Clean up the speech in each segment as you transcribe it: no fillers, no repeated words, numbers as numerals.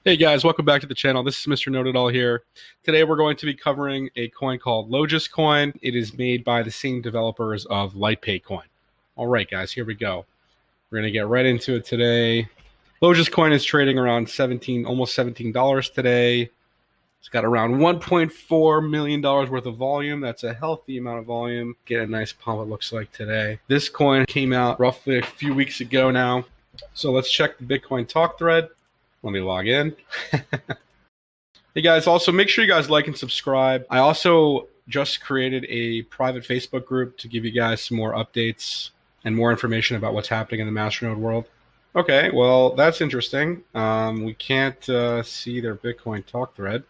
Hey guys, welcome back to the channel. This is Mr. Know-It-All here. Today we're going to be covering a coin called Logis coin. It is made by the same developers of LightPay coin. All right guys, here we go. We're going to get right into it today. Logis coin is trading around almost $17 today. It's got around $1.4 million worth of volume. That's a healthy amount of volume. Get a nice pump it looks like today. This coin came out roughly a few weeks ago now. So let's check the Bitcoin talk thread. Let me log in. Hey guys, also make sure you guys like and subscribe. I also just created a private Facebook group to give you guys some more updates and more information about what's happening in the Masternode world. Okay, well, that's interesting. We can't see their Bitcoin talk thread.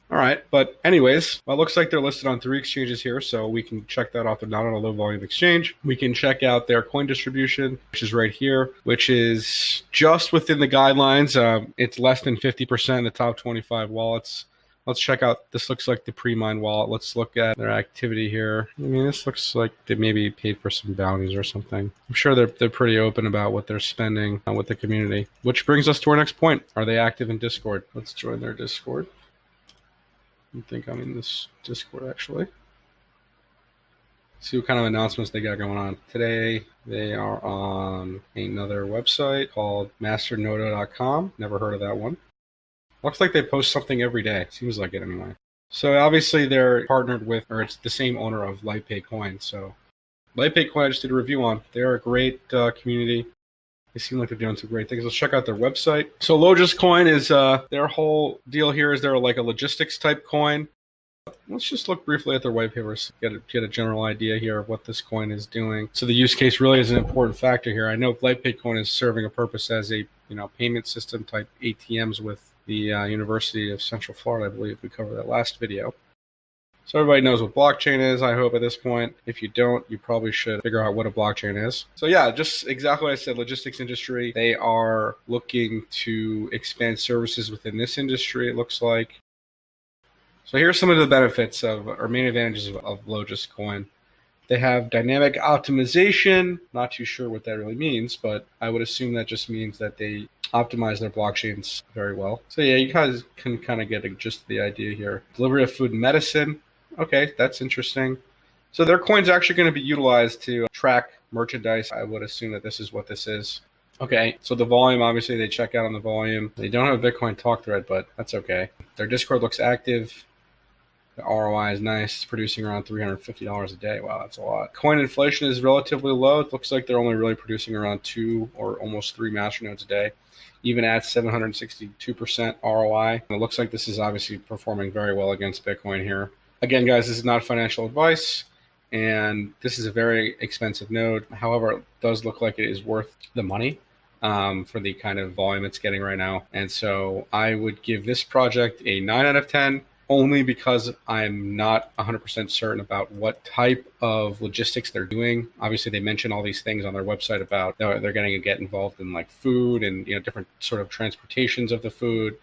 All right, but anyways, well, it looks like they're listed on 3 exchanges here, so we can check that out. They're not on a low volume exchange. We can check out their coin distribution, which is right here, which is just within the guidelines. It's less than 50% in the top 25 wallets. Let's check out, this looks like the pre-mine wallet. Let's look at their activity here. I mean, this looks like they maybe paid for some bounties or something. I'm sure they're pretty open about what they're spending with the community, which brings us to our next point. Are they active in Discord? Let's join their Discord. I think I'm in this Discord actually. See what kind of announcements they got going on. Today they are on another website called Masternode.com. Never heard of that one. Looks like they post something every day. Seems like it anyway. So obviously they're partnered with, or it's the same owner of LightPay coin. So LightPay coin I just did a review on. They're a great community. They seem like they're doing some great things. Let's check out their website. So Logis coin is, their whole deal here is they're like a logistics type coin. Let's just look briefly at their white papers, get a general idea here of what this coin is doing. So the use case really is an important factor here. I know LightPay coin is serving a purpose as a payment system type ATMs with the University of Central Florida. I believe we covered that last video. So everybody knows what blockchain is, I hope, at this point. If you don't, you probably should figure out what a blockchain is. So yeah, just exactly what I said, logistics industry. They are looking to expand services within this industry, it looks like. So here's some of the benefits of, or main advantages of Logis coin. They have dynamic optimization. Not too sure what that really means, but I would assume that just means that they optimize their blockchains very well. So yeah, you guys can kind of get just the idea here. Delivery of food and medicine. Okay, that's interesting. So their coin's actually going to be utilized to track merchandise. I would assume that this is what this is. Okay, so the volume, obviously they check out on the volume. They don't have a Bitcoin talk thread, but that's okay. Their Discord looks active. The ROI is nice. It's producing around $350 a day. Wow, that's a lot. Coin inflation is relatively low. It looks like they're only really producing around 2 or almost 3 Masternodes a day, even at 762% ROI. And it looks like this is obviously performing very well against Bitcoin here. Again, guys, this is not financial advice, and this is a very expensive node. However, it does look like it is worth the money for the kind of volume it's getting right now. And so I would give this project a 9 out of 10, only because I'm not 100% certain about what type of logistics they're doing. Obviously, they mention all these things on their website about they're going to get involved in like food and different sort of transportations of the food.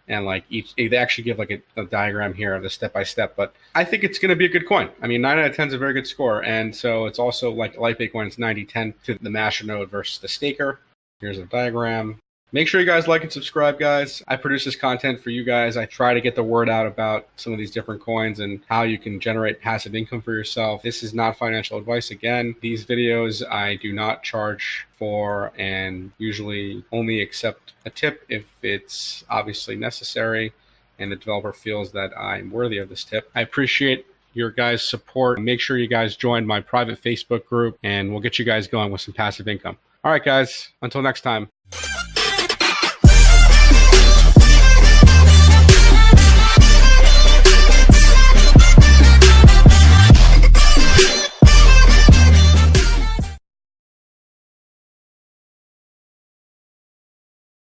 And like they actually give like a diagram here of the step-by-step, but I think it's going to be a good coin. I mean, 9 out of 10 is a very good score. And so it's also like LightPay coin, it's 90-10 to the Masternode versus the staker. Here's a diagram. Make sure you guys like and subscribe, guys. I produce this content for you guys. I try to get the word out about some of these different coins and how you can generate passive income for yourself. This is not financial advice. Again, these videos I do not charge for and usually only accept a tip if it's obviously necessary and the developer feels that I'm worthy of this tip. I appreciate your guys' support. Make sure you guys join my private Facebook group and we'll get you guys going with some passive income. All right, guys, until next time.